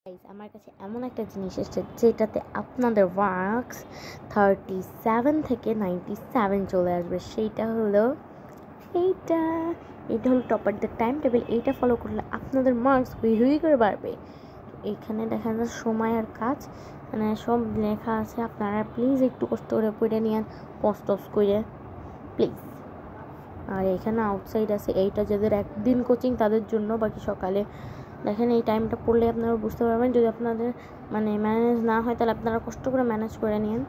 Guys আমার কাছে এমন একটা জিনিস এসেছে যেটাতে আপনাদের মার্কস 37 থেকে 97 চলে আসবে। সেইটা হলো এইটা এটা হলো টপারদের টাইম টেবিল। এইটা ফলো করলে আপনাদের মার্কস হুই করে বাড়বে। এখানে দেখা যায় সময় আর কাজ মানে সব লেখা আছে। আপনারা প্লিজ একটু কষ্ট করে পড়ে নিন, কষ্ট করে প্লিজ। আর এখানে আউটসাইড আছে, এইটা যাদের একদিন কোচিং তাদের জন্য, বাকি সকালে দেখেন এই টাইমটা পড়লে আপনারা বুঝতে পারবেন। যদি আপনাদের মানে ম্যানেজ না হয় তাহলে আপনারা কষ্ট করে ম্যানেজ করে নিন।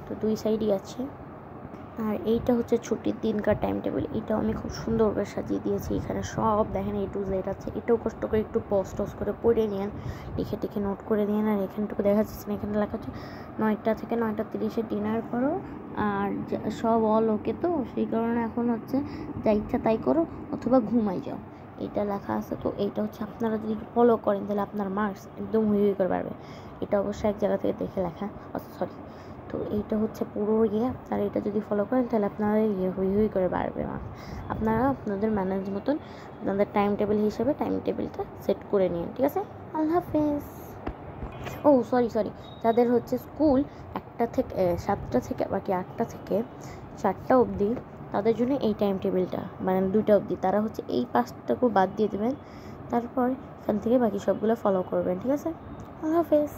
তো দুই সাইডই আছে। আর এইটা হচ্ছে ছুটির দিনকার টাইম টেবিল। এটাও আমি খুব সুন্দর করে সাজিয়ে দিয়েছি। এখানে সব দেখেন A to Z আছে। এটাও কষ্ট করে একটু পজ করে পড়ে নিন, লিখে নোট করে নিন। আর এখানটুকু দেখা যাচ্ছে না, এখানে লেখা আছে 9টা থেকে 9:30 ডিনার করো। আর সব অল ওকে, তো সেই কারণে এখন হচ্ছে যা ইচ্ছা তাই করো অথবা ঘুমাই যাও, এটা লেখা আছে। তো এইটা হচ্ছে আপনারা যদি ফলো করেন তাহলে আপনার মার্কস একদম হুই করে পারবে। এটা অবশ্যই এক জায়গা থেকে দেখে লেখা, সরি। তো এইটা হচ্ছে পুরো আপনারা এটা যদি ফলো করেন তাহলে আপনারা হুই করে বাড়বে মার্কস। আপনারা আপনাদের ম্যানেজ মতন আপনাদের টাইম টেবিল হিসেবে টাইম টেবিলটা সেট করে নিন, ঠিক আছে? আল্লাহ হাফেজ। ও সরি, যাদের হচ্ছে স্কুল 1টা থেকে 7টা থেকে বাকি 8টা থেকে 4টা অবধি, তাদের জন্য এই টাইম টেবিলটা মানে 2টা অবধি। তারা হচ্ছে এই 5টাকে বাদ দিয়ে দেবেন, তারপর এখান থেকে বাকি সবগুলো ফলো করবেন, ঠিক আছে? আল্লাহ হাফেজ।